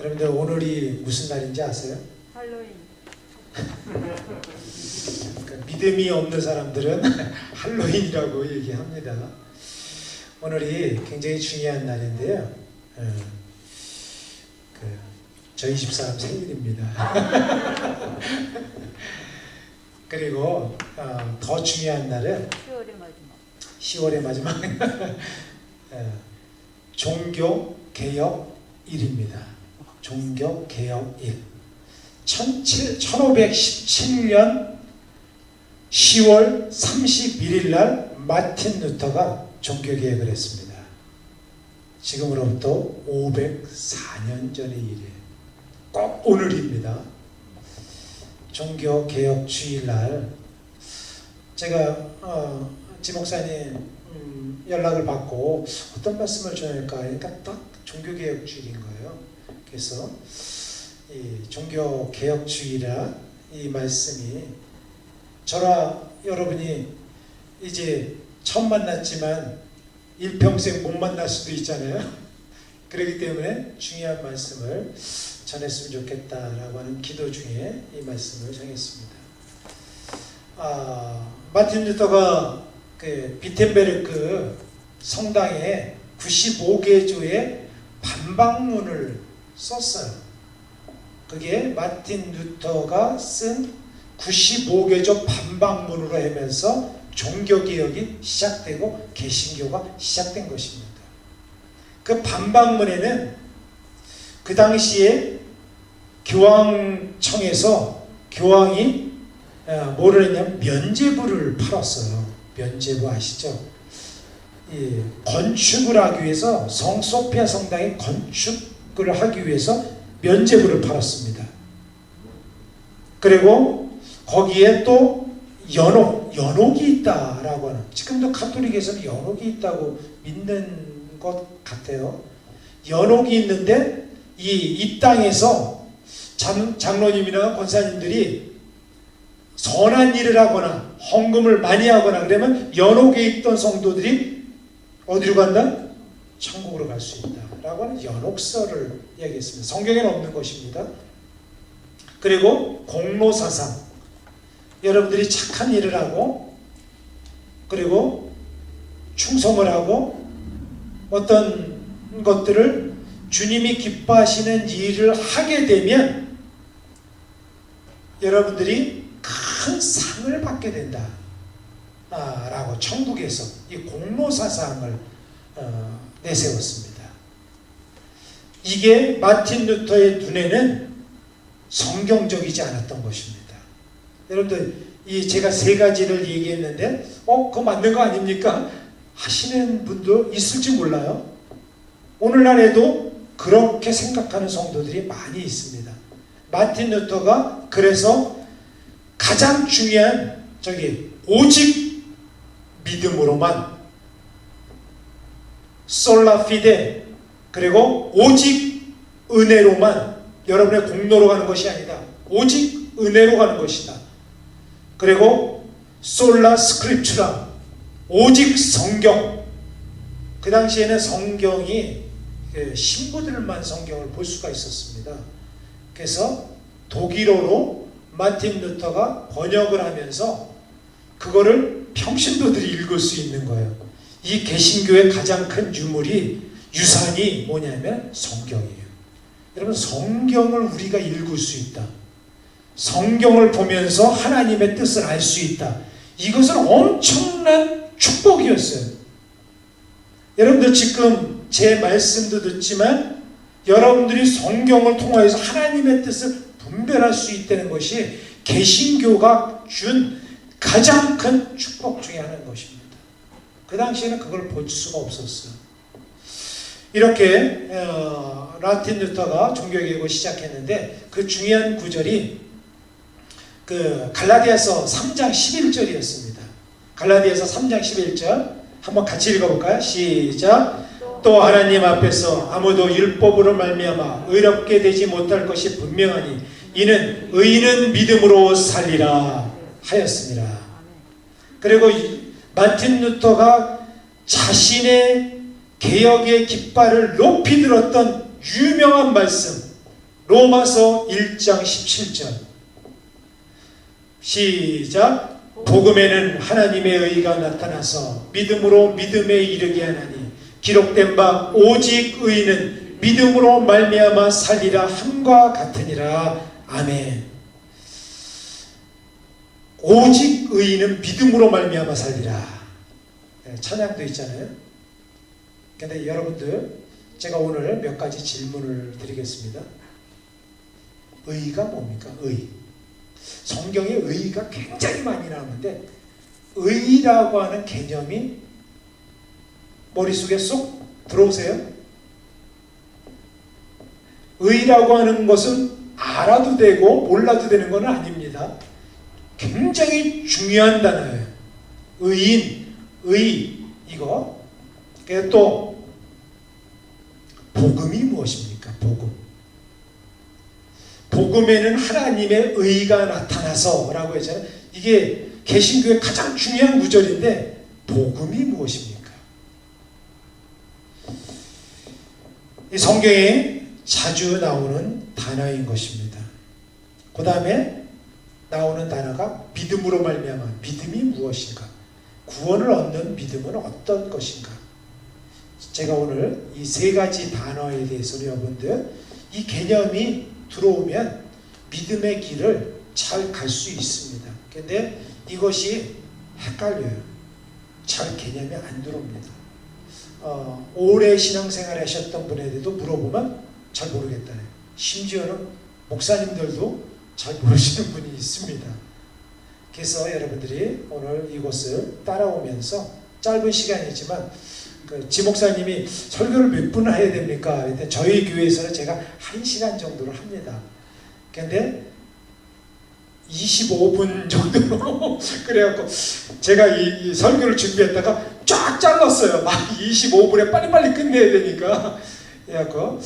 여러분들 오늘이 무슨 날인지 아세요? 할로윈. 그러니까 믿음이 없는 사람들은 할로윈이라고 얘기합니다. 오늘이 굉장히 중요한 날인데요. 저희 집사람 생일입니다. 그리고 더 중요한 날은 10월의 마지막. 10월의 마지막 종교개혁일입니다. 종교개혁일. 1517년 10월 31일 날 마틴 루터가 종교개혁을 했습니다. 지금으로부터 504년 전의 일이에요. 꼭 오늘입니다. 종교개혁 주일날 제가 지목사님 연락을 받고 어떤 말씀을 전할까 하니까 딱 종교개혁 주일인 거예요. 그래서 이 종교개혁 주일이라 이 말씀이 저와 여러분이 이제 처음 만났지만 일평생 못 만날 수도 있잖아요. 그렇기 때문에 중요한 말씀을 전했으면 좋겠다라고 하는 기도 중에 이 말씀을 정했습니다. 마틴 루터가 그 비텐베르크 성당에 95개조의 반박문을 썼어요. 그게 마틴 루터가 쓴 95개조 반박문으로 하면서 종교개혁이 시작되고 개신교가 시작된 것입니다. 그 반박문에는 그 당시에 교황청에서 교황이 뭐를 했냐면 면죄부를 팔았어요. 면죄부 아시죠? 이 건축을 하기 위해서 성소피아 성당의 건축을 하기 위해서 면죄부를 팔았습니다. 그리고 거기에 또 연옥이 있다라고 하는, 지금도 가톨릭에서는 연옥이 있다고 믿는 것 같아요. 연옥이 있는데 이 땅에서 장로님이나 권사님들이 선한 일을 하거나 헌금을 많이 하거나 그러면 연옥에 있던 성도들이 어디로 간다? 천국으로 갈 수 있다 라고 하는 연옥설을 이야기했습니다. 성경에는 없는 것입니다. 그리고 공로사상, 여러분들이 착한 일을 하고 그리고 충성을 하고 어떤 것들을 주님이 기뻐하시는 일을 하게 되면 여러분들이 큰 상을 받게 된다 라고 천국에서 이 공로사상을 내세웠습니다. 이게 마틴 루터의 눈에는 성경적이지 않았던 것입니다. 여러분들 이 제가 세 가지를 얘기했는데 그거 맞는 거 아닙니까? 하시는 분도 있을지 몰라요. 오늘날에도 그렇게 생각하는 성도들이 많이 있습니다. 마틴 루터가 그래서 가장 중요한 오직 믿음으로만, 솔라 피데, 그리고 오직 은혜로만, 여러분의 공로로 가는 것이 아니다. 오직 은혜로 가는 것이다. 그리고 솔라 스크립추라, 오직 성경. 그 당시에는 성경이 신부들만 성경을 볼 수가 있었습니다. 그래서 독일어로 마틴 루터가 번역을 하면서 그거를 평신도들이 읽을 수 있는 거예요. 이 개신교의 가장 큰 유산이 뭐냐면 성경이에요. 여러분, 성경을 우리가 읽을 수 있다. 성경을 보면서 하나님의 뜻을 알 수 있다. 이것은 엄청난 축복이었어요. 여러분들 지금 제 말씀도 듣지만 여러분들이 성경을 통하여서 하나님의 뜻을 분별할 수 있다는 것이 개신교가 준 가장 큰 축복 중에 하나인 것입니다. 그 당시에는 그걸 볼 수가 없었어요. 이렇게 마틴 루터가 종교개혁을 시작했는데 그 중요한 구절이 그 갈라디아서 3장 11절이었습니다. 갈라디아서 3장 11절 한번 같이 읽어볼까요? 시작. 또 하나님 앞에서 아무도 율법으로 말미암아 의롭게 되지 못할 것이 분명하니 이는 의인은 믿음으로 살리라 하였습니다. 그리고 마틴 루터가 자신의 개혁의 깃발을 높이 들었던 유명한 말씀, 로마서 1장 17절 시작. 복음에는 하나님의 의가 나타나서 믿음으로 믿음에 이르게 하나니 기록된 바 오직 의인은 믿음으로 말미암아 살리라 함과 같으니라. 아멘. 오직 의인은 믿음으로 말미암아 살리라. 찬양도 있잖아요. 근데 여러분들, 제가 오늘 몇 가지 질문을 드리겠습니다. 의가 뭡니까? 의. 성경에 의가 굉장히 많이 나오는데 의라고 하는 개념이 머릿속에 쏙 들어오세요? 의라고 하는 것은 알아도 되고 몰라도 되는 건 아닙니다. 굉장히 중요한 단어예요. 의인, 의, 이거. 또 복음이 무엇입니까? 복음. 복음에는 하나님의 의가 나타나서 라고 했잖아요. 이게 개신교의 가장 중요한 구절인데 복음이 무엇입니까? 이 성경에 자주 나오는 단어인 것입니다. 그 다음에 나오는 단어가 믿음으로 말미암아. 믿음이 무엇인가? 구원을 얻는 믿음은 어떤 것인가? 제가 오늘 이 세 가지 단어에 대해서 여러분들 이 개념이 들어오면 믿음의 길을 잘 갈 수 있습니다. 근데 이것이 헷갈려요. 잘 개념이 안 들어옵니다. 오래 신앙생활 하셨던 분에게도 물어보면 잘 모르겠다. 심지어는 목사님들도 잘 모르시는 분이 있습니다. 그래서 여러분들이 오늘 이것을 따라오면서 짧은 시간이지만 지목사님이 설교를 몇 분 해야 됩니까? 저희 교회에서는 제가 1시간 정도를 합니다. 근데 25분 정도로 그래갖고 제가 이 설교를 준비했다가 쫙 잘랐어요. 막 25분에 빨리빨리 끝내야 되니까. 그래갖고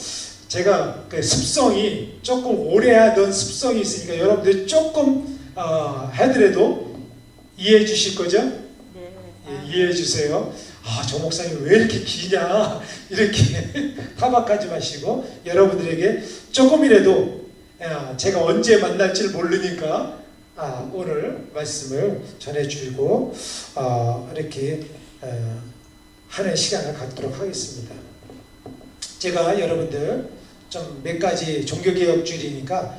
제가 그 습성이 조금 오래 하던 습성이 있으니까 여러분들 조금 해더라도 이해해 주실 거죠? 네. 예, 이해해 주세요. 저 목사님 왜 이렇게 기냐 이렇게 타박하지 마시고 여러분들에게 조금이라도 제가 언제 만날지 모르니까 오늘 말씀을 전해주고 이렇게 하는 시간을 갖도록 하겠습니다. 제가 여러분들 좀 몇 가지 종교개혁주의니까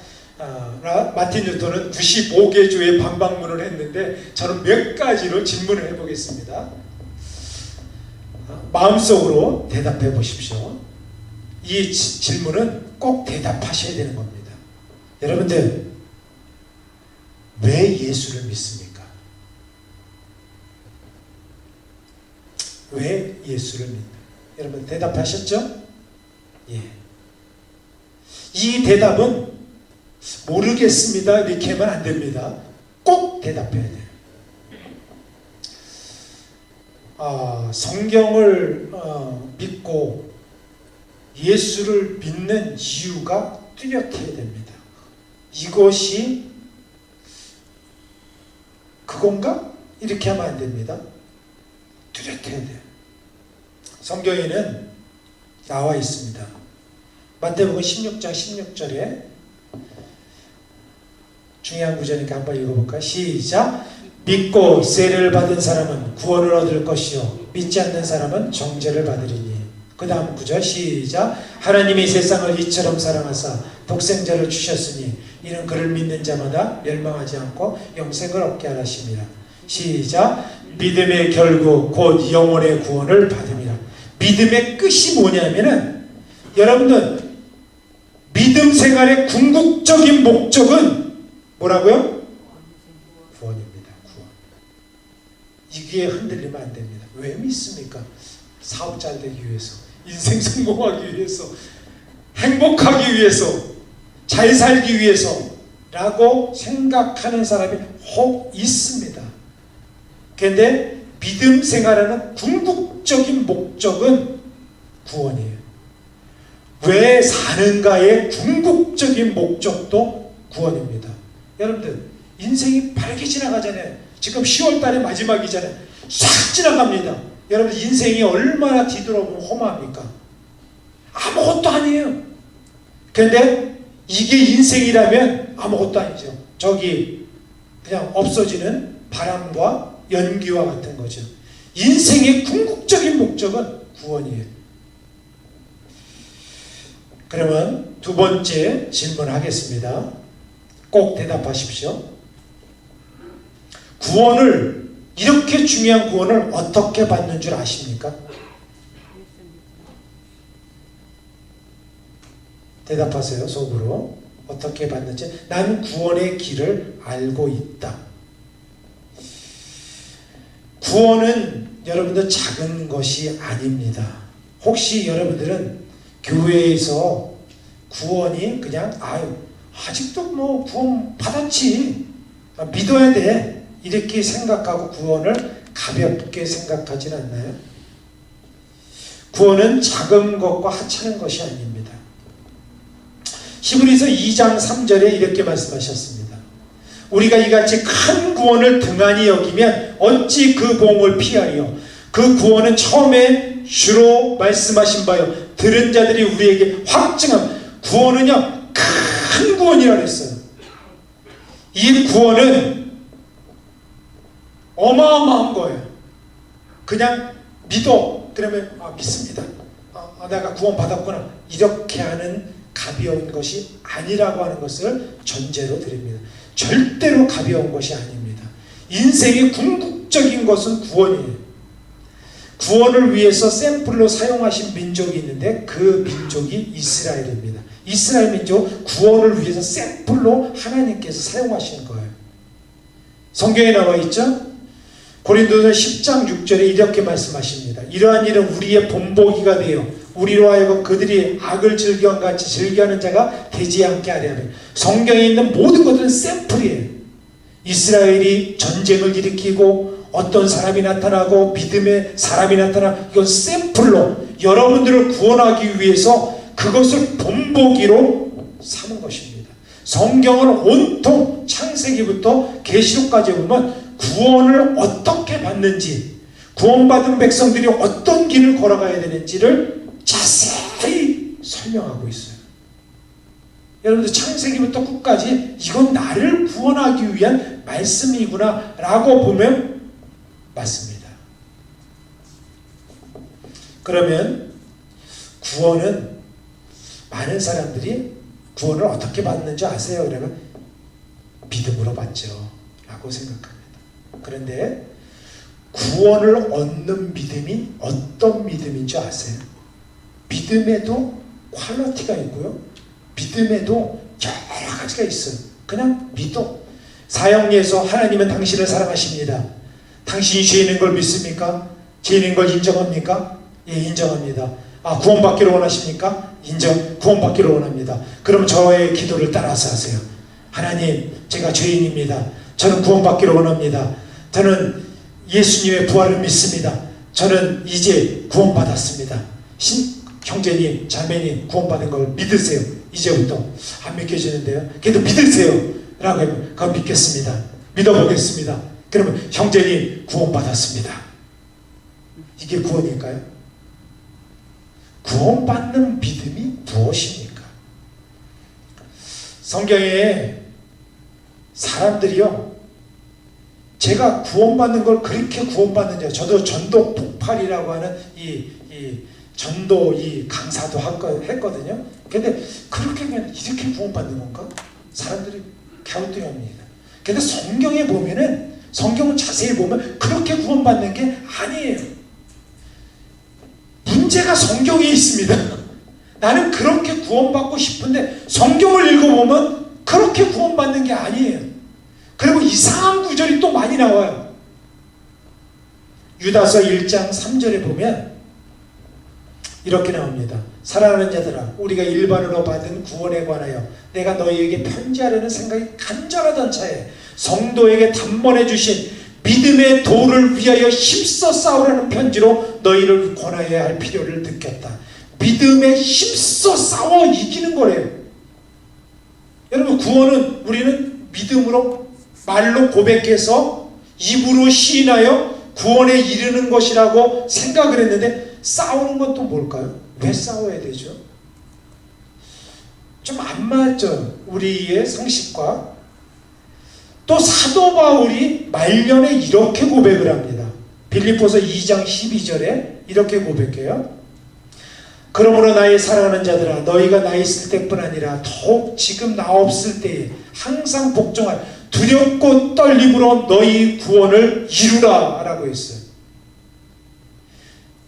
마틴 루터는 95개 주에 반박문을 했는데 저는 몇 가지로 질문을 해보겠습니다. 마음속으로 대답해 보십시오. 이 질문은 꼭 대답하셔야 되는 겁니다. 여러분들, 왜 예수를 믿습니까? 왜 예수를 믿나? 여러분 대답하셨죠? 예. 이 대답은 모르겠습니다 이렇게 하면 안 됩니다. 꼭 대답해야 돼요. 성경을 믿고 예수를 믿는 이유가 뚜렷해야 됩니다. 이것이 그건가? 이렇게 하면 안 됩니다. 뚜렷해야 돼요. 성경에는 나와 있습니다. 마태복음 16장 16절에 중요한 구절이니까 한번 읽어볼까요? 시작! 믿고 세례를 받은 사람은 구원을 얻을 것이요 믿지 않는 사람은 정죄를 받으리니. 그 다음 구절 시작! 하나님이 세상을 이처럼 사랑하사 독생자를 주셨으니 이는 그를 믿는 자마다 멸망하지 않고 영생을 얻게 하심이라. 시작! 믿음의 결국 곧 영혼의 구원을 받음이라. 믿음의 끝이 뭐냐면은 여러분들 믿음 생활의 궁극적인 목적은 뭐라고요? 구원입니다. 구원. 이게 흔들리면 안 됩니다. 왜 믿습니까? 사업 잘 되기 위해서, 인생 성공하기 위해서, 행복하기 위해서, 잘 살기 위해서 라고 생각하는 사람이 혹 있습니다. 그런데 믿음 생활하는 궁극적인 목적은 구원이에요. 왜 사는가의 궁극적인 목적도 구원입니다. 여러분들 인생이 빠르게 지나가잖아요. 지금 10월 달의 마지막이잖아요. 싹 지나갑니다. 여러분 인생이 얼마나 뒤돌아보면 험합니까? 아무것도 아니에요. 그런데 이게 인생이라면 아무것도 아니죠. 저기 그냥 없어지는 바람과 연기와 같은 거죠. 인생의 궁극적인 목적은 구원이에요. 그러면 두 번째 질문하겠습니다. 꼭 대답하십시오. 구원을, 이렇게 중요한 구원을 어떻게 받는 줄 아십니까? 대답하세요. 속으로. 어떻게 받는지. 난 구원의 길을 알고 있다. 구원은 여러분들 작은 것이 아닙니다. 혹시 여러분들은 교회에서 구원이 그냥 아직도 뭐 구원 받았지, 믿어야 돼, 이렇게 생각하고 구원을 가볍게 생각하진 않나요? 구원은 작은 것과 하찮은 것이 아닙니다. 히브리서 2장 3절에 이렇게 말씀하셨습니다. 우리가 이같이 큰 구원을 등한히 여기면 어찌 그 보응을 피하리요. 그 구원은 처음에 주로 말씀하신 바요, 들은 자들이 우리에게 확증함. 구원은요, 큰 구원이라고 했어요. 이 구원은 어마어마한 거예요. 그냥 믿어, 그러면 믿습니다, 내가 구원 받았구나, 이렇게 하는 가벼운 것이 아니라고 하는 것을 전제로 드립니다. 절대로 가벼운 것이 아닙니다. 인생의 궁극적인 것은 구원이에요. 구원을 위해서 샘플로 사용하신 민족이 있는데 그 민족이 이스라엘입니다. 이스라엘 민족 구원을 위해서 샘플로 하나님께서 사용하시는 거예요. 성경에 나와 있죠? 고린도서 10장 6절에 이렇게 말씀하십니다. 이러한 일은 우리의 본보기가 되어 우리로 하여금 그들이 악을 즐겨한 같이 즐겨하는 자가 되지 않게 하려 하며. 성경에 있는 모든 것들은 샘플이에요. 이스라엘이 전쟁을 일으키고 어떤 사람이 나타나고 믿음의 사람이 나타나, 이건 샘플로 여러분들을 구원하기 위해서 그것을 본보기로 삼은 것입니다. 성경을 온통 창세기부터 계시록까지 보면 구원을 어떻게 받는지, 구원받은 백성들이 어떤 길을 걸어가야 되는지를 자세히 설명하고 있어요. 여러분들 창세기부터 끝까지 이건 나를 구원하기 위한 말씀이구나 라고 보면 맞습니다. 그러면 구원은, 많은 사람들이 구원을 어떻게 받는지 아세요? 그러면 믿음으로 받죠 라고 생각합니다. 그런데 구원을 얻는 믿음이 어떤 믿음인지 아세요? 믿음에도 퀄리티가 있고요, 믿음에도 여러 가지가 있어요. 그냥 믿어. 사형리에서 하나님은 당신을 사랑하십니다. 당신이 죄인인 걸 믿습니까? 죄인인 걸 인정합니까? 예, 인정합니다. 구원받기를 원하십니까? 구원받기를 원합니다. 그럼 저의 기도를 따라서 하세요. 하나님, 제가 죄인입니다. 저는 구원받기를 원합니다. 저는 예수님의 부활을 믿습니다. 저는 이제 구원받았습니다. 형제님, 자매님, 구원받은 걸 믿으세요. 이제부터. 안 믿겨지는데요? 그래도 믿으세요 라고 하면, 그럼 믿겠습니다. 믿어보겠습니다. 그러면 형제님, 구원받았습니다. 이게 구원일까요? 구원받는 믿음이 무엇입니까? 성경에 사람들이요, 제가 구원받는 걸 그렇게 구원받는지, 저도 전도 폭발이라고 하는 이 전도 강사도 했거든요. 근데 그렇게 그냥 이렇게 구원받는 건가? 사람들이 갸우뚱합니다. 근데 성경에 보면은, 성경을 자세히 보면 그렇게 구원받는 게 아니에요. 문제가 성경에 있습니다. 나는 그렇게 구원받고 싶은데 성경을 읽어보면 그렇게 구원받는 게 아니에요. 그리고 이상한 구절이 또 많이 나와요. 유다서 1장 3절에 보면 이렇게 나옵니다. 사랑하는 자들아, 우리가 일반으로 받은 구원에 관하여 내가 너희에게 편지하려는 생각이 간절하던 차에 성도에게 단번에 주신 믿음의 도를 위하여 힘써 싸우라는 편지로 너희를 권하여야 할 필요를 느꼈다. 믿음에 힘써 싸워 이기는 거래요. 여러분, 구원은 우리는 믿음으로 말로 고백해서 입으로 시인하여 구원에 이르는 것이라고 생각을 했는데, 싸우는 건 또 뭘까요? 왜 싸워야 되죠? 좀 안 맞죠. 우리의 상식과. 또 사도 바울이 말년에 이렇게 고백을 합니다. 빌립보서 2장 12절에 이렇게 고백해요. 그러므로 나의 사랑하는 자들아, 너희가 나 있을 때뿐 아니라 더욱 지금 나 없을 때에 항상 복종할 두렵고 떨림으로 너희 구원을 이루라 라고 했어요.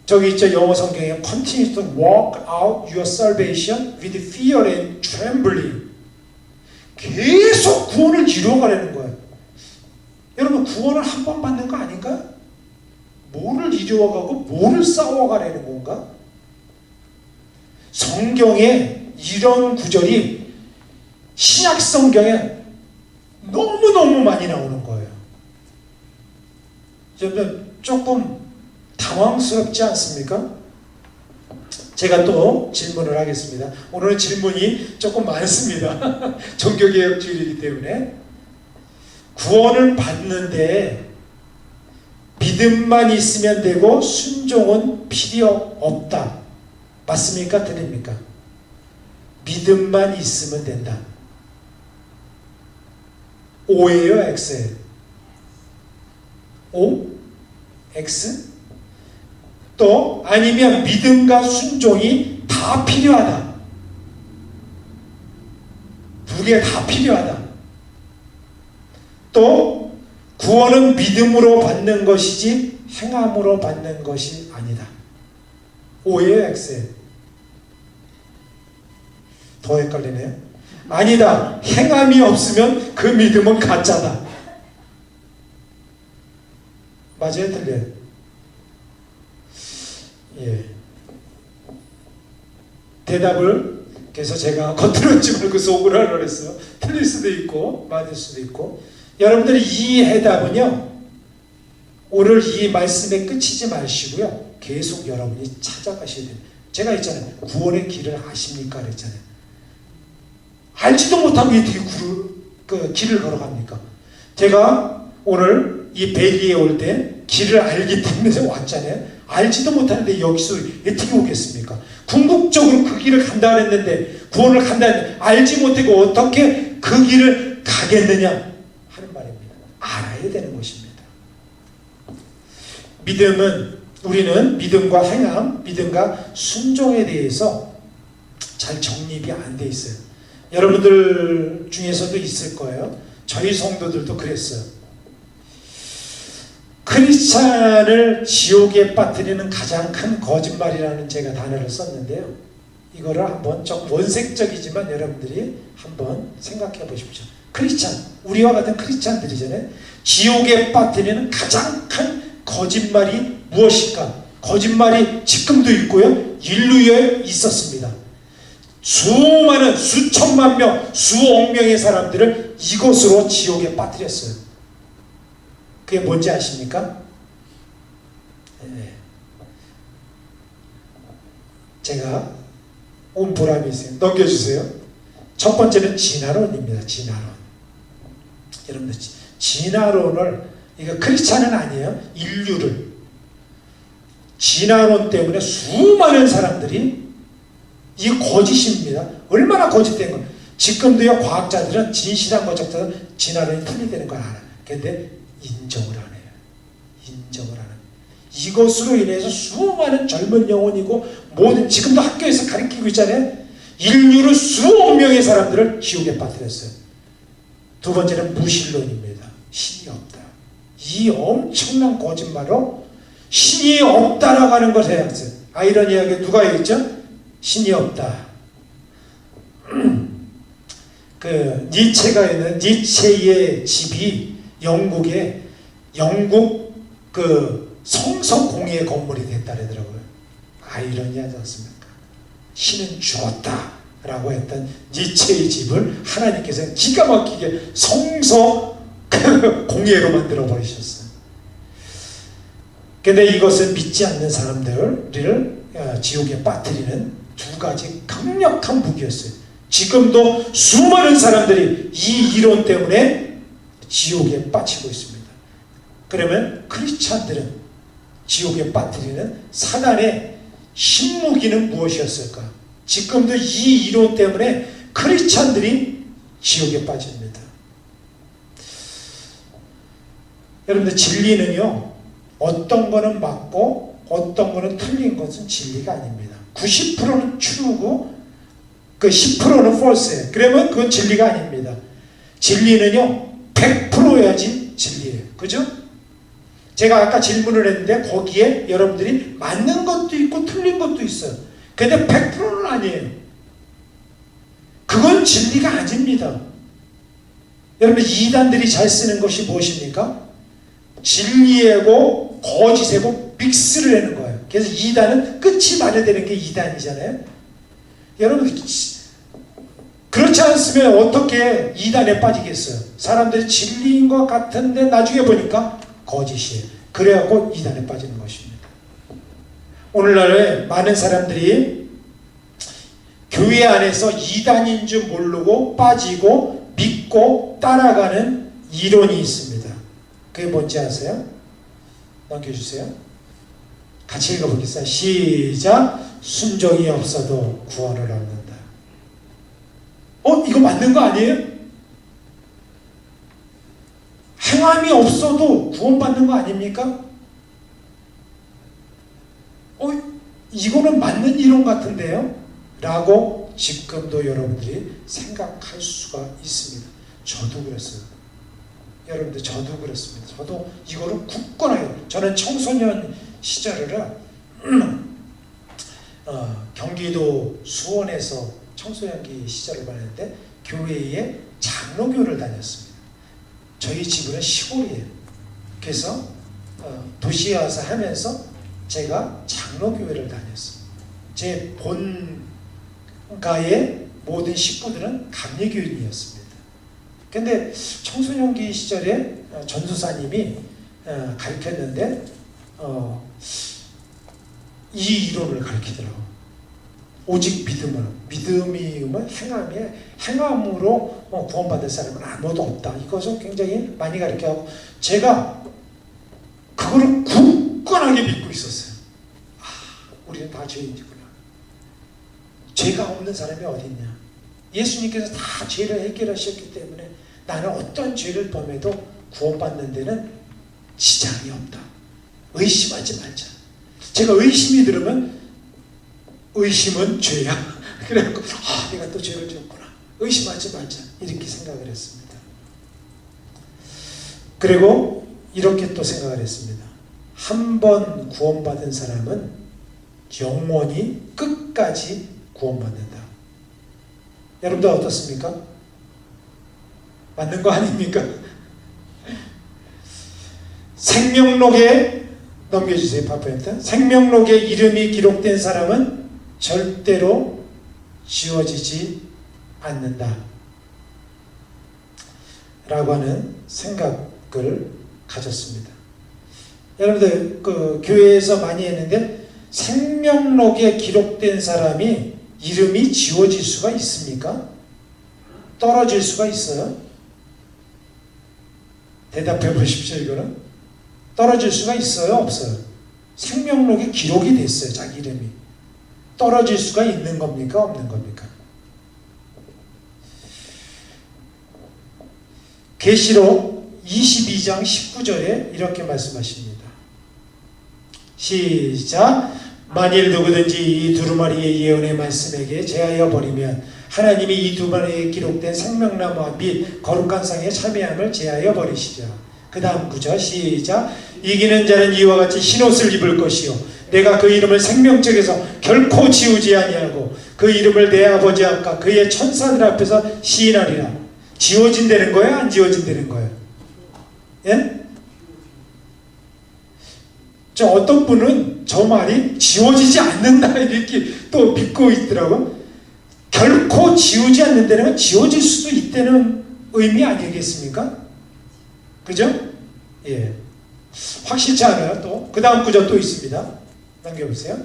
저기 있죠. 영어 성경에 continue to walk out your salvation with fear and trembling. 계속 구원을 이루어가려는 거예요. 여러분, 구원을 한 번 받는 거 아닌가? 뭐를 이루어가고 뭐를 싸워가려는 건가? 성경에 이런 구절이 신약 성경에 너무너무 많이 나오는 거예요. 여러분, 조금 당황스럽지 않습니까? 제가 또 질문을 하겠습니다. 오늘은 질문이 조금 많습니다. 종교개혁주의이기 때문에. 구원을 받는데 믿음만 있으면 되고 순종은 필요 없다. 맞습니까? 틀립니까? 믿음만 있으면 된다. O예요? X예요? O? X? 또 아니면 믿음과 순종이 다 필요하다. 두 개 다 필요하다. 또 구원은 믿음으로 받는 것이지 행함으로 받는 것이 아니다. O예요? X예요? 더 헷갈리네요. 아니다. 행함이 없으면 그 믿음은 가짜다. 맞아요? 틀려요? 예. 대답을 그래서 제가 겉들었지 말고 속으로 하려고 했어요. 틀릴 수도 있고 맞을 수도 있고. 여러분들이 이 해답은요, 오늘 이 말씀에 끝이지 마시고요, 계속 여러분이 찾아가셔야 돼요. 제가 있잖아요. 구원의 길을 아십니까? 그랬잖아요. 알지도 못하고 어떻게 길을 걸어갑니까? 제가 오늘 이 벨기에 올 때 길을 알기 때문에 왔잖아요. 알지도 못하는데 여기서 어떻게 오겠습니까? 궁극적으로 그 길을 간다 그랬는데, 구원을 간다 했는데 알지 못하고 어떻게 그 길을 가겠느냐 하는 말입니다. 알아야 되는 것입니다. 믿음은, 우리는 믿음과 행함, 믿음과 순종에 대해서 잘 정립이 안 돼 있어요. 여러분들 중에서도 있을 거예요. 저희 성도들도 그랬어요. 크리스찬을 지옥에 빠뜨리는 가장 큰 거짓말이라는 제가 단어를 썼는데요. 이거를 한번 좀 원색적이지만 여러분들이 한번 생각해 보십시오. 크리스찬, 우리와 같은 크리스찬들이잖아요. 지옥에 빠뜨리는 가장 큰 거짓말이 무엇일까? 거짓말이 지금도 있고요, 인류에 있었습니다. 수많은 수천만 명, 수억 명의 사람들을 이것으로 지옥에 빠뜨렸어요. 그게 뭔지 아십니까? 네. 제가 온 보람이 있어요. 넘겨주세요. 첫 번째는 진화론입니다. 진화론. 여러분들, 진화론을, 이거 크리스찬은 아니에요. 인류를. 진화론 때문에 수많은 사람들이, 이 거짓입니다. 얼마나 거짓된 거. 지금도요, 과학자들은 진실한 것보다 진화론이 틀리다는 걸 알아요. 근데 인정을 안 해요. 인정을 안 해요. 이것으로 인해서 수많은 젊은 영혼이고, 모든, 지금도 학교에서 가르치고 있잖아요. 인류를 수억 명의 사람들을 지옥에 빠뜨렸어요. 두 번째는 무신론입니다. 신이 없다. 이 엄청난 거짓말로 신이 없다라고 하는 것을 해왔어요. 아이러니하게 누가 얘기했죠? 신이 없다. 니체가 있는 니체의 집이 영국에, 영국 성서 공예 건물이 됐다 그러더라고요. 아이러니하지 않습니까? 신은 죽었다 라고 했던 니체의 집을 하나님께서 기가 막히게 성서 공예로 만들어 버리셨어요. 근데 이것을 믿지 않는 사람들을 지옥에 빠뜨리는 두 가지 강력한 무기였어요. 지금도 수많은 사람들이 이 이론 때문에 지옥에 빠지고 있습니다. 그러면 크리스찬들은 지옥에 빠뜨리는 사단의 신무기는 무엇이었을까? 지금도 이 이론 때문에 크리스찬들이 지옥에 빠집니다. 여러분들 진리는요, 어떤 거는 맞고 어떤 거는 틀린 것은 진리가 아닙니다. 90%는 true고 그 10%는 false예요. 그러면 그건 진리가 아닙니다. 진리는요 100%여야지 진리예요. 그죠? 제가 아까 질문을 했는데 거기에 여러분들이 맞는 것도 있고 틀린 것도 있어요. 근데 100%는 아니에요. 그건 진리가 아닙니다. 여러분 이단들이 잘 쓰는 것이 무엇입니까? 진리하고 거짓하고 믹스를 하는 거예요. 그래서 이단은 끝이 마련되는 게 이단이잖아요. 여러분 그렇지 않으면 어떻게 이단에 빠지겠어요? 사람들이 진리인 것 같은데 나중에 보니까 거짓이에요. 그래갖고 이단에 빠지는 것입니다. 오늘날에 많은 사람들이 교회 안에서 이단인 줄 모르고 빠지고 믿고 따라가는 이론이 있습니다. 그게 뭔지 아세요? 넘겨주세요. 같이 읽어보겠습니다. 시작. 순종이 없어도 구원을 얻는다. 이거 맞는 거 아니에요? 행함이 없어도 구원받는 거 아닙니까? 이거는 맞는 이론 같은데요? 라고 지금도 여러분들이 생각할 수가 있습니다. 저도 그랬어요. 여러분들 저도 그렇습니다. 저도 이거를 굳건하게, 저는 청소년 시절을 경기도 수원에서 청소년기 시절을 보냈는데 교회에 장로교를 다녔습니다. 저희 집은 시골이에요. 그래서 도시에 와서 하면서 제가 장로교회를 다녔어요. 제 본가의 모든 식구들은 감리교인이었습니다. 근데 청소년기 시절에 전도사님이 가르쳤는데 이 이론을 가르치더라고요. 오직 믿음이면 행함으로 구원받을 사람은 아무도 없다. 이것을 굉장히 많이 가르쳐하고 제가 그거를 굳건하게 믿고 있었어요. 우리는 다 죄인이구나. 죄가 없는 사람이 어디 있냐. 예수님께서 다 죄를 해결하셨기 때문에 나는 어떤 죄를 범해도 구원받는 데는 지장이 없다. 의심하지 말자. 제가 의심이 들으면 의심은 죄야. 그래갖고 내가 또 죄를 지었구나. 의심하지 말자. 이렇게 생각을 했습니다. 그리고 이렇게 또 생각을 했습니다. 한 번 구원받은 사람은 영원히 끝까지 구원받는다. 여러분들 어떻습니까? 맞는 거 아닙니까? 생명록에 넘겨주세요. 파프레트. 생명록에 이름이 기록된 사람은 절대로 지워지지 않는다 라고 하는 생각을 가졌습니다. 여러분들 그 교회에서 많이 했는데 생명록에 기록된 사람이 이름이 지워질 수가 있습니까? 떨어질 수가 있어요? 대답해 보십시오. 이거는 떨어질 수가 있어요? 없어요? 생명록에 기록이 됐어요. 자기 이름이. 떨어질 수가 있는 겁니까? 없는 겁니까? 계시록 22장 19절에 이렇게 말씀하십니다. 시작. 만일 누구든지 이 두루마리의 예언의 말씀에게 제하여 버리면 하나님이 이 두루마리에 기록된 생명나무와 및 거룩한 상에 참여함을 제하여 버리시리라. 그 다음 구절 시작. 이기는 자는 이와 같이 흰옷을 입을 것이요 내가 그 이름을 생명책에서 결코 지우지 아니하고 그 이름을 내 아버지 앞과 그의 천사들 앞에서 시인하리라. 지워진다는 거예요? 안 지워진다는 거예요? 예? 어떤 분은 저 말이 지워지지 않는다 이렇게 또 믿고 있더라고요. 결코 지우지 않는다는 건 지워질 수도 있다는 의미 아니겠습니까? 그죠? 예. 확실치 않아요. 또 그 다음 구절 또 있습니다. 넘겨보세요.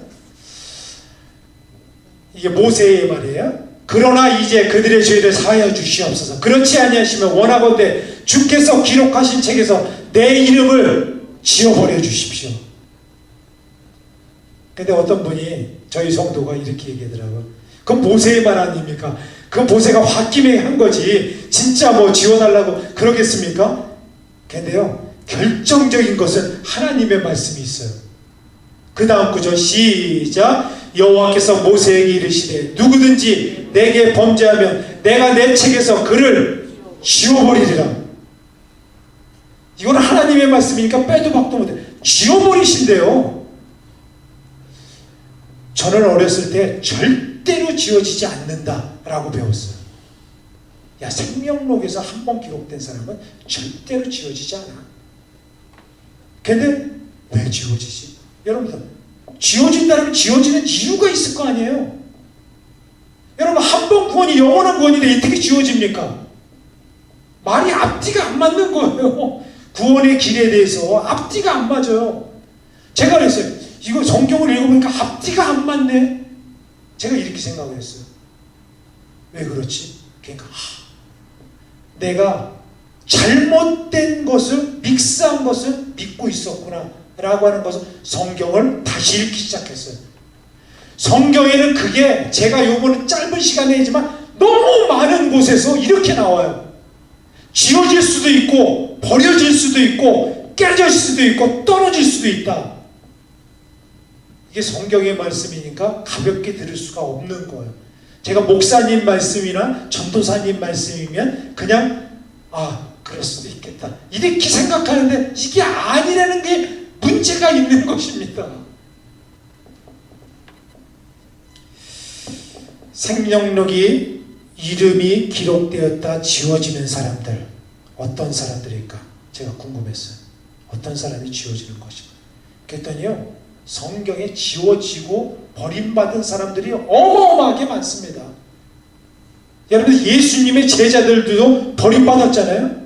이게 모세의 말이에요. 그러나 이제 그들의 죄를 사하여 주시옵소서. 그렇지 아니하시면 원하건대 주께서 기록하신 책에서 내 이름을 지워버려 주십시오. 근데 어떤 분이 저희 성도가 이렇게 얘기하더라고요. 그건 모세의 말 아닙니까? 그 모세가 홧김에 한 거지 진짜 뭐 지워달라고 그러겠습니까? 근데요, 결정적인 것은 하나님의 말씀이 있어요. 그 다음 구절 시작. 여호와께서 모세에게 이르시되 누구든지 내게 범죄하면 내가 내 책에서 그를 지워버리리라. 이건 하나님의 말씀이니까 빼도 박도 못해. 지워버리신대요. 저는 어렸을 때 절대로 지워지지 않는다라고 배웠어요. 야, 생명록에서 한 번 기록된 사람은 절대로 지워지지 않아. 근데 왜 지워지지? 여러분들, 지워진다면 지워지는 이유가 있을 거 아니에요? 여러분, 한 번 구원이 영원한 구원인데 어떻게 지워집니까? 말이 앞뒤가 안 맞는 거예요. 구원의 길에 대해서 앞뒤가 안 맞아요. 제가 그랬어요. 이거 성경을 읽어보니까 앞뒤가 안 맞네. 제가 이렇게 생각을 했어요. 왜 그렇지? 그러니까 내가 잘못된 것을, 믹스한 것을 믿고 있었구나 라고 하는 것을 성경을 다시 읽기 시작했어요. 성경에는 그게 제가 요번에 짧은 시간이지만 너무 많은 곳에서 이렇게 나와요. 지워질 수도 있고 버려질 수도 있고 깨질 수도 있고 떨어질 수도 있다. 이게 성경의 말씀이니까 가볍게 들을 수가 없는 거예요. 제가 목사님 말씀이나 전도사님 말씀이면 그냥 그럴 수도 있겠다 이렇게 생각하는데 이게 아니라는 게 문제가 있는 것입니다. 생명록이 이름이 기록되었다 지워지는 사람들, 어떤 사람들일까? 제가 궁금했어요. 어떤 사람이 지워지는 것인가? 그랬더니요, 성경에 지워지고 버림받은 사람들이 어마어마하게 많습니다. 여러분, 예수님의 제자들도 버림받았잖아요.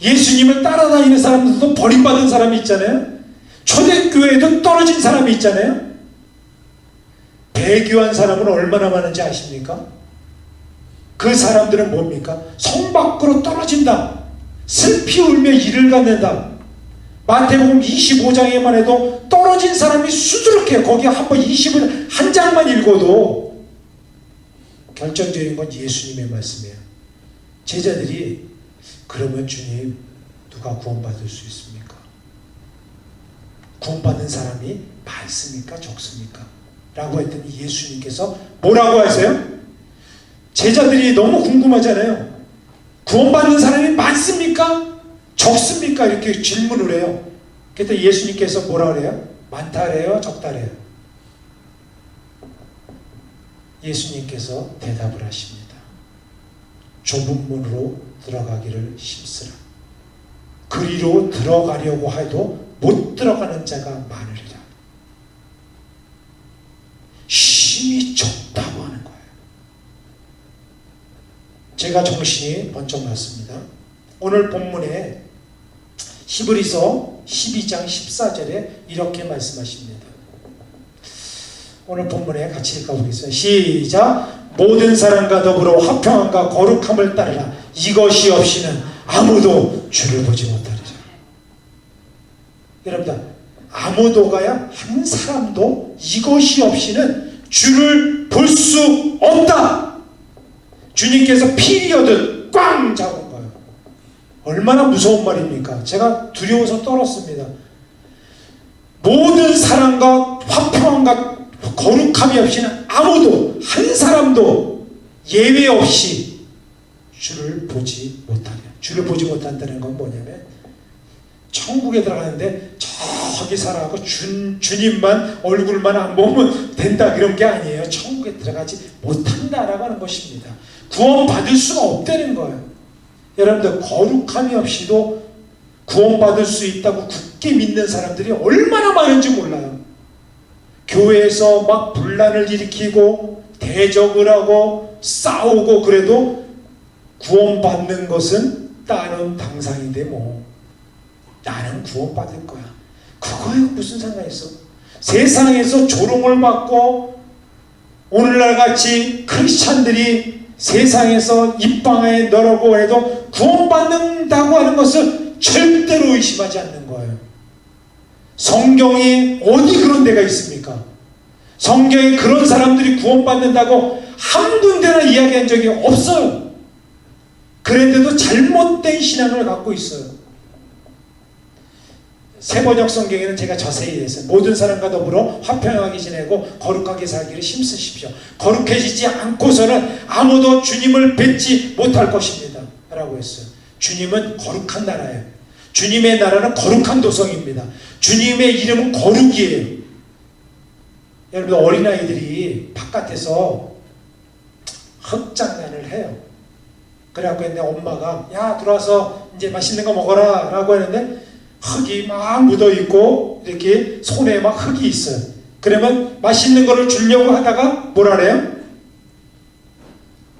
예수님을 따라다니는 사람들도 버림받은 사람이 있잖아요. 초대교회에도 떨어진 사람이 있잖아요. 배교한 사람은 얼마나 많은지 아십니까? 그 사람들은 뭡니까? 성 밖으로 떨어진다. 슬피 울며 이를 갖는다. 마태복음 25장에만 해도 떨어진 사람이 수두룩해요. 거기 한번 25장 한 장만 읽어도 결정적인 건 예수님의 말씀이에요. 제자들이 그러면 주님, 누가 구원받을 수 있습니까? 구원받는 사람이 많습니까? 적습니까? 라고 했더니 예수님께서 뭐라고 하세요? 제자들이 너무 궁금하잖아요. 구원받는 사람이 많습니까? 적습니까? 이렇게 질문을 해요. 그때 예수님께서 뭐라 그래요? 많다래요? 적다래요? 예수님께서 대답을 하십니다. 좁은 문으로 들어가기를 힘쓰라. 그리로 들어가려고 해도 못 들어가는 자가 많으리라. 힘이 적다고 하는 거예요. 제가 정신이 번쩍 났습니다. 오늘 본문에 히브리서 12장 14절에 이렇게 말씀하십니다. 오늘 본문에 같이 읽어보겠습니다. 시작. 모든 사람과 더불어 화평함과 거룩함을 따르라. 이것이 없이는 아무도 주를 보지 못하리라. 여러분들, 아무도가야 한 사람도 이것이 없이는 주를 볼 수 없다. 주님께서 피리어드 꽝 잡은 거예요. 얼마나 무서운 말입니까? 제가 두려워서 떨었습니다. 모든 사람과 화평함과 거룩함이 없이는 아무도, 한 사람도 예외 없이 주를 보지 못하냐. 주를 보지 못한다는 건 뭐냐면 천국에 들어가는데 저기 살아가고 주님만 얼굴만 안 보면 된다 그런 게 아니에요. 천국에 들어가지 못한다라고 하는 것입니다. 구원받을 수가 없다는 거예요. 여러분들, 거룩함이 없이도 구원받을 수 있다고 굳게 믿는 사람들이 얼마나 많은지 몰라요. 교회에서 막 분란을 일으키고 대적을 하고 싸우고 그래도 구원받는 것은 나는 당상인데 뭐 나는 구원받을 거야. 그거에 무슨 상관이 있어? 세상에서 조롱을 받고 오늘날 같이 크리스찬들이 세상에서 입방아에 너라고 해도 구원받는다고 하는 것을 절대로 의심하지 않는 거예요. 성경이 어디 그런 데가 있습니까? 성경에 그런 사람들이 구원받는다고 한 군데나 이야기한 적이 없어요. 그런데도 잘못된 신앙을 갖고 있어요. 세번역 성경에는 제가 자세히 했어요. 모든 사람과 더불어 화평하게 지내고 거룩하게 살기를 힘쓰십시오. 거룩해지지 않고서는 아무도 주님을 뵙지 못할 것입니다 라고 했어요. 주님은 거룩한 나라예요. 주님의 나라는 거룩한 도성입니다. 주님의 이름은 거룩이에요. 여러분, 어린아이들이 바깥에서 흙장난을 해요. 그래갖고 했는데 엄마가 야 들어와서 이제 맛있는 거 먹어라 라고 했는데 흙이 막 묻어있고 이렇게 손에 막 흙이 있어요. 그러면 맛있는 거를 주려고 하다가 뭐라 그래요?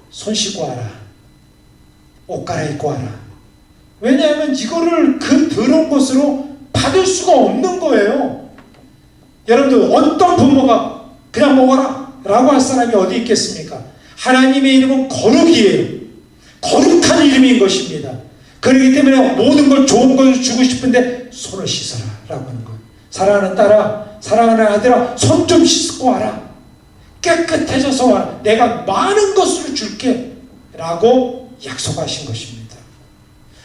손 씻고 와라, 옷 갈아입고 와라. 왜냐하면 이거를 그 더러운 것으로 받을 수가 없는 거예요. 여러분들, 어떤 부모가 그냥 먹어라 라고 할 사람이 어디 있겠습니까? 하나님의 이름은 거룩이에요. 거룩한 이름인 것입니다. 그렇기 때문에 모든 걸 좋은 걸 주고 싶은데 손을 씻어라 라고 하는 거예요. 사랑하는 딸아, 사랑하는 아들아, 손 좀 씻고 와라. 깨끗해져서 와라. 내가 많은 것을 줄게 라고 약속하신 것입니다.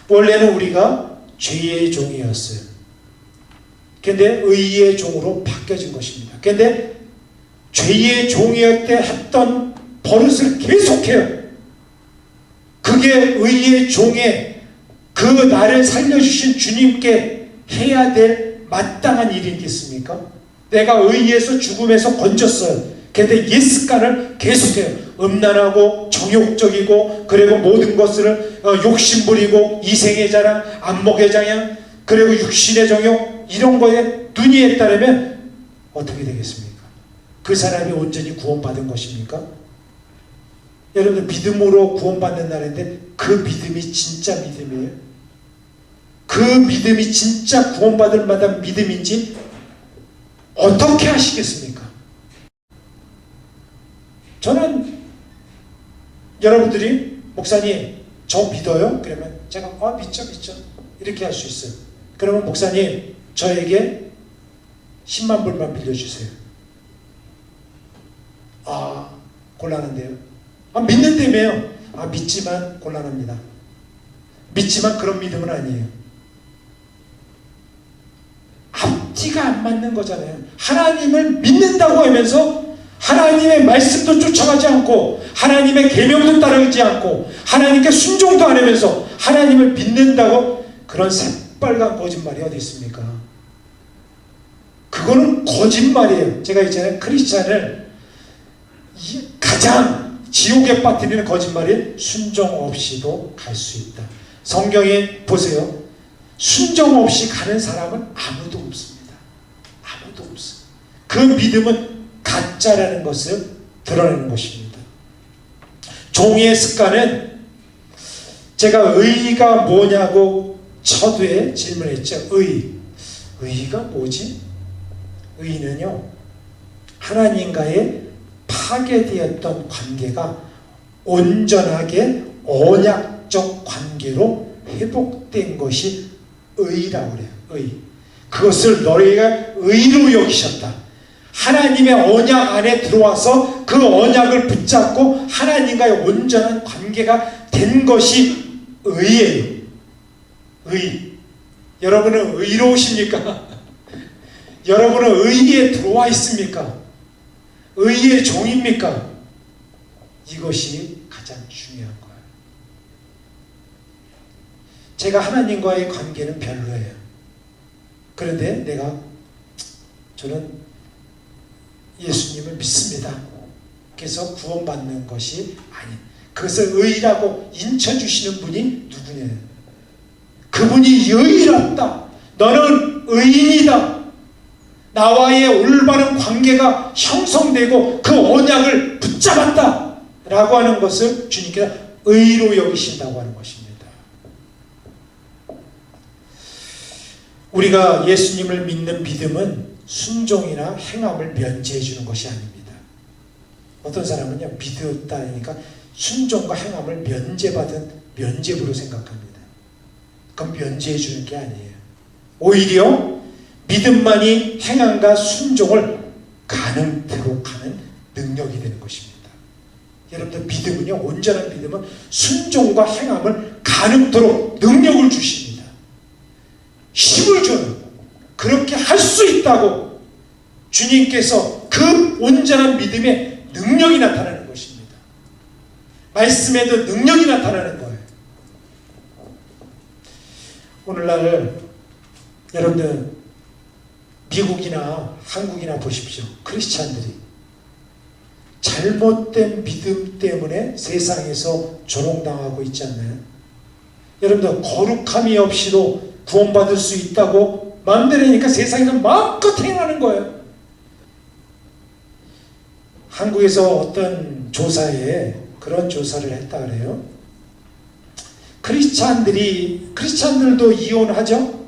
원래는 우리가 죄의 종이었어요. 그런데 의의 종으로 바뀌어진 것입니다. 그런데 죄의 종이었을 때 했던 버릇을 계속해요. 그게 의의 종의 그 나를 살려주신 주님께 해야 될 마땅한 일이겠습니까? 내가 의에서 죽음에서 건졌어요. 그런데 옛 습관을 계속해요. 음란하고 정욕적이고, 그리고 모든 것을 욕심부리고, 이생의 자랑, 안목의 자양, 그리고 육신의 정욕, 이런 거에 눈이 따르면 어떻게 되겠습니까? 그 사람이 온전히 구원받은 것입니까? 여러분들, 믿음으로 구원받는 날인데 그 믿음이 진짜 믿음이에요? 그 믿음이 진짜 구원받을 만한 믿음인지 어떻게 하시겠습니까? 저는 여러분들이 목사님 저 믿어요? 그러면 제가 믿죠 이렇게 할 수 있어요. 그러면 목사님 저에게 10만 불만 빌려주세요. 곤란한데요. 믿는다며요. 믿지만 곤란합니다. 믿지만 그런 믿음은 아니에요. 앞뒤가 안 맞는 거잖아요. 하나님을 믿는다고 하면서 하나님의 말씀도 쫓아가지 않고, 하나님의 계명도 따르지 않고, 하나님께 순종도 안 하면서 하나님을 믿는다고, 그런 새빨간 거짓말이 어디 있습니까? 그거는 거짓말이에요. 제가 있잖아요, 크리스찬을 가장 지옥에 빠뜨리는 거짓말이 순종 없이도 갈 수 있다. 성경에 보세요. 순종 없이 가는 사람은 아무도 없습니다. 아무도 없어요. 그 믿음은 가짜라는 것을 드러내는 것입니다. 종의 습관은, 제가 의의가 뭐냐고 서두에 질문했죠. 의의가 뭐지? 의의는요, 하나님과의 파괴되었던 관계가 온전하게 언약적 관계로 회복된 것이 의라고 그래요. 의. 그것을 너희가 의로 여기셨다. 하나님의 언약 안에 들어와서 그 언약을 붙잡고 하나님과의 온전한 관계가 된 것이 의예요. 의. 여러분은 의로우십니까? 여러분은 의에 들어와 있습니까? 의의 종입니까? 이것이 가장 중요한 거예요. 제가 하나님과의 관계는 별로예요. 그런데 저는 예수님을 믿습니다. 그래서 구원받는 것이 아닌, 그것을 의라고 인쳐주시는 분이 누구냐? 그분이 의롭다. 너는 의인이다. 나와의 올바른 관계가 형성되고 그 언약을 붙잡았다 라고 하는 것을 주님께서 의로 여기신다고 하는 것입니다. 우리가 예수님을 믿는 믿음은 순종이나 행함을 면제해 주는 것이 아닙니다. 어떤 사람은요, 믿었다니까 순종과 행함을 면제부로 생각합니다. 그건 면제해 주는 게 아니에요. 오히려 믿음만이 행함과 순종을 가능토록 하는 능력이 되는 것입니다. 여러분들 믿음은요, 온전한 믿음은 순종과 행함을 가능토록 능력을 주십니다. 힘을 줘요. 그렇게 할 수 있다고 주님께서 그 온전한 믿음의 능력이 나타나는 것입니다. 말씀에도 능력이 나타나는 거예요. 오늘날 여러분들 미국이나 한국이나 보십시오. 크리스찬들이 잘못된 믿음 때문에 세상에서 조롱당하고 있지 않나요? 여러분들 거룩함이 없이도 구원받을 수 있다고 마음대로 하니까 세상에서 마음껏 행하는 거예요. 한국에서 어떤 조사에 그런 조사를 했다 그래요. 크리스찬들도 이혼하죠?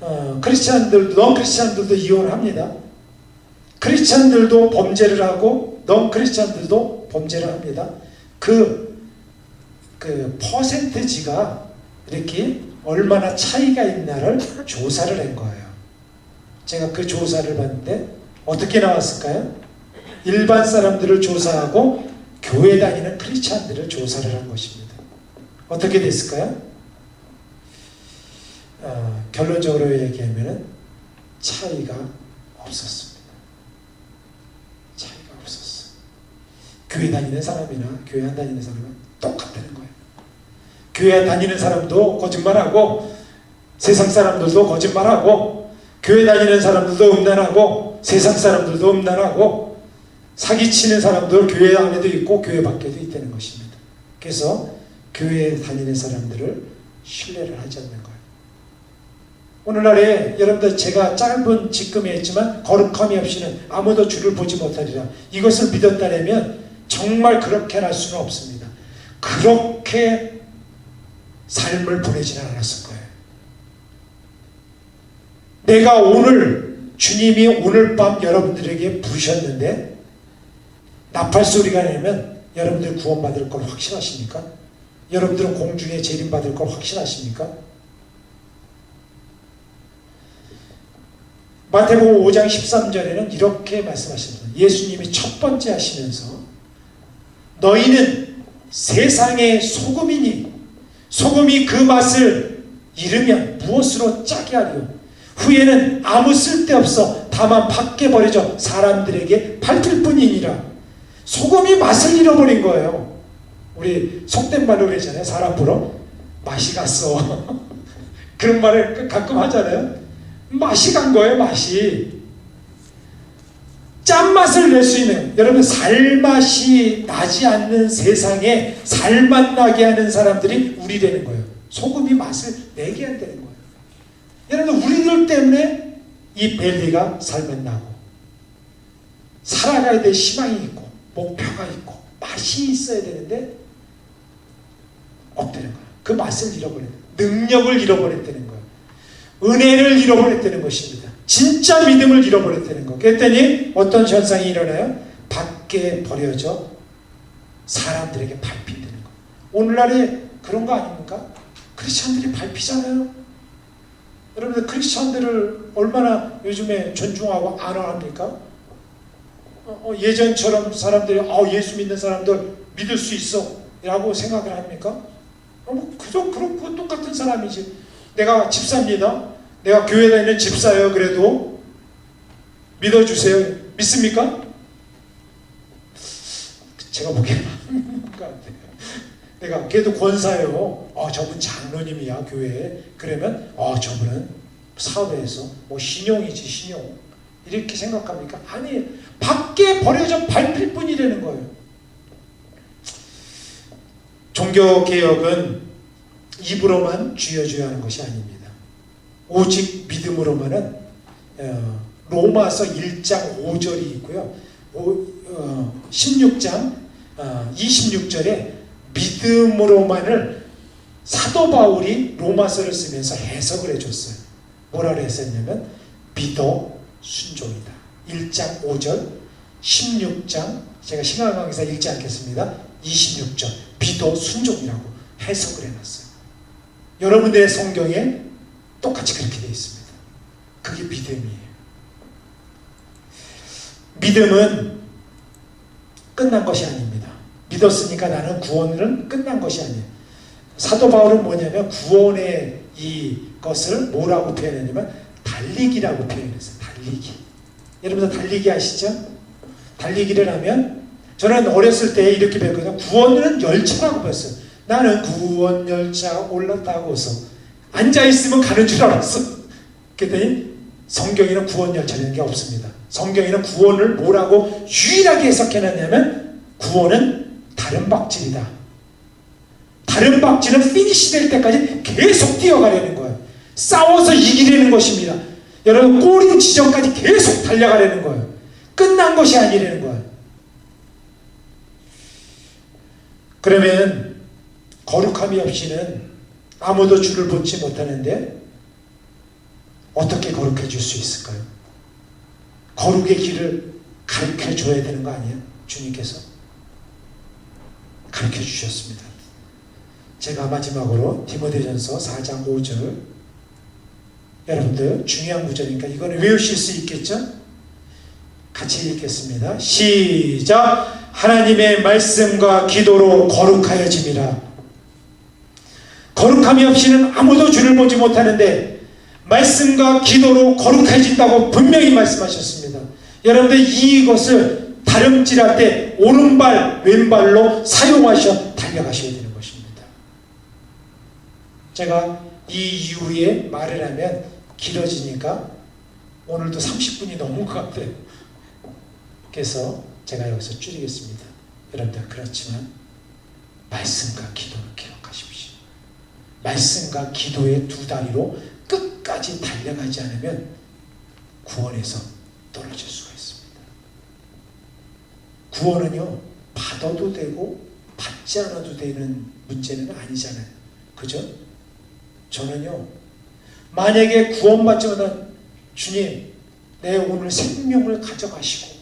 넌 크리스찬들도 이혼합니다. 크리스찬들도 범죄를 하고 넌 크리스찬들도 범죄를 합니다. 그 퍼센티지가 이렇게 얼마나 차이가 있나를 조사를 한 거예요. 제가 그 조사를 봤는데 어떻게 나왔을까요? 일반 사람들을 조사하고 교회 다니는 크리스찬들을 조사를 한 것입니다. 어떻게 됐을까요? 결론적으로 얘기하면 차이가 없었습니다. 차이가 없었어. 교회 다니는 사람이나 교회 안 다니는 사람은 똑같다는 거예요. 교회 다니는 사람도 거짓말하고 세상 사람들도 거짓말하고 교회 다니는 사람들도 음란하고 세상 사람들도 음란하고 사기치는 사람도 교회 안에도 있고 교회 밖에도 있다는 것입니다. 그래서 교회에 다니는 사람들을 신뢰를 하지 않는 거예요. 오늘날에 여러분들 제가 짧은 직금에 했지만 거룩함이 없이는 아무도 주를 보지 못하리라. 이것을 믿었다면 정말 그렇게 할 수는 없습니다. 그렇게 삶을 보내지는 않았을 거예요. 내가 오늘 주님이 오늘 밤 여러분들에게 부르셨는데 나팔 소리가 나면 여러분들 구원받을 걸 확신하십니까? 여러분들은 공중에 재림받을 걸 확신하십니까? 마태복음 5장 13절에는 이렇게 말씀하십니다. 예수님이 첫 번째 하시면서 너희는 세상의 소금이니 소금이 그 맛을 잃으면 무엇으로 짜게 하리요? 후에는 아무 쓸데없어 다만 밖에 버려져 사람들에게 밟힐 뿐이니라. 소금이 맛을 잃어버린 거예요. 우리 속된 말로 그러잖아요. 사람 보러 맛이 갔어. 그런 말을 가끔 하잖아요. 맛이 간 거예요. 맛이. 짠맛을 낼 수 있는, 여러분 살맛이 나지 않는 세상에 살맛 나게 하는 사람들이 우리 되는 거예요. 소금이 맛을 내게 한다는 거예요. 여러분 우리들 때문에 이 벨리가 살맛 나고 살아가야 될 희망이 있고 목표가 있고 맛이 있어야 되는데 없다는 거예요. 그 맛을 잃어버렸다. 능력을 잃어버렸다는 거예요. 은혜를 잃어버렸다는 것입니다. 진짜 믿음을 잃어버렸다는 거. 그랬더니 어떤 현상이 일어나요? 밖에 버려져 사람들에게 밟힌다는 거. 오늘날에 그런 거 아닙니까? 크리스찬들이 밟히잖아요. 여러분들 크리스찬들을 얼마나 요즘에 존중하고 안화합니까? 예전처럼 사람들이 예수 믿는 사람들 믿을 수 있어 라고 생각을 합니까? 그저 그렇고 똑같은 사람이지. 내가 집사입니다. 내가 교회 다니는 집사예요. 그래도 믿어주세요. 믿습니까? 제가 보기에는 내가 걔도 권사예요. 저분 장로님이야 교회에. 그러면 저분은 사회에서 신용이지 신용. 이렇게 생각합니까? 아니, 밖에 버려져 밟힐 뿐이라는 거예요. 종교개혁은 입으로만 주여 하는 것이 아닙니다. 오직 믿음으로만은 로마서 1장 5절이 있고요. 16장 26절에 믿음으로만을 사도 바울이 로마서를 쓰면서 해석을 해줬어요. 뭐라고 했었냐면 믿어 순종이다. 1장 5절 16장 제가 신학강의사 읽지 않겠습니다. 26절 믿어 순종이라고 해석을 해놨어요. 여러분들의 성경에 똑같이 그렇게 되어 있습니다. 그게 믿음이에요. 믿음은 끝난 것이 아닙니다. 믿었으니까 나는 구원은 끝난 것이 아니에요. 사도 바울은 뭐냐면 구원의 이것을 뭐라고 표현했냐면 달리기라고 표현했어요. 달리기. 여러분들 달리기 아시죠? 달리기를 하면 저는 어렸을 때 이렇게 배웠거든요. 구원은 열차라고 배웠어요. 나는 구원 열차 올라타고서 앉아있으면 가는 줄 알았어. 그랬더니 성경에는 구원 열차라는 게 없습니다. 성경에는 구원을 뭐라고 유일하게 해석해놨냐면 구원은 다른 박질이다. 다른 박질은 피니시 될 때까지 계속 뛰어가려는 거예요. 싸워서 이기려는 것입니다. 여러분 골인 지점까지 계속 달려가려는 거예요. 끝난 것이 아니라는 거예요. 그러면 거룩함이 없이는 아무도 주를 본지 못하는데 어떻게 거룩해 줄 수 있을까요? 거룩의 길을 가르쳐 줘야 되는 거 아니에요? 주님께서 가르쳐 주셨습니다. 제가 마지막으로 디모데전서 4장 5절, 여러분들 중요한 구절이니까 이거는 외우실 수 있겠죠? 같이 읽겠습니다. 시작. 하나님의 말씀과 기도로 거룩하여짐이라. 거룩함이 없이는 아무도 주를 보지 못하는데 말씀과 기도로 거룩해진다고 분명히 말씀하셨습니다. 여러분들 이것을 다름질할 때 오른발 왼발로 사용하셔 달려가셔야 되는 것입니다. 제가 이 이후에 말을 하면 길어지니까 오늘도 30분이 넘은 것 같아요. 그래서 제가 여기서 줄이겠습니다. 여러분들 그렇지만 말씀과 기도를 기억하십시오. 말씀과 기도의 두 다리로 끝까지 달려가지 않으면 구원에서 떨어질 수가 있습니다. 구원은요, 받아도 되고 받지 않아도 되는 문제는 아니잖아요. 그죠? 저는요, 만약에 구원받지 못한 주님, 내 오늘 생명을 가져가시고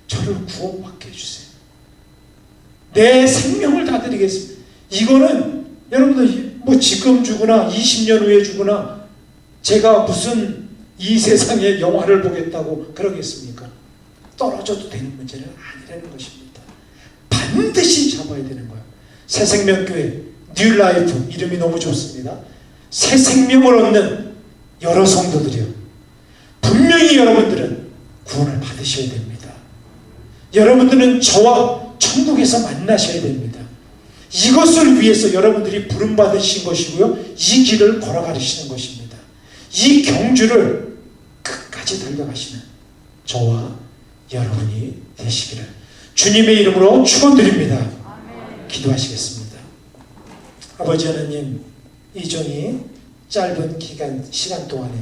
저를 구원받게 해주세요. 내 생명을 다 드리겠습니다. 이거는 여러분들 뭐 지금 주거나 20년 후에 주거나 제가 무슨 이 세상의 영화를 보겠다고 그러겠습니까? 떨어져도 되는 문제는 아니라는 것입니다. 반드시 잡아야 되는 거예요. 새생명교회 뉴라이프 이름이 너무 좋습니다. 새 생명을 얻는 여러 성도들이요. 분명히 여러분들은 구원을 받으셔야 됩니다. 여러분들은 저와 천국에서 만나셔야 됩니다. 이것을 위해서 여러분들이 부름받으신 것이고요. 이 길을 걸어가시는 것입니다. 이 경주를 끝까지 달려가시는 저와 여러분이 되시기를 주님의 이름으로 축원드립니다. 기도하시겠습니다. 아버지 하나님, 이 종이 짧은 시간 동안에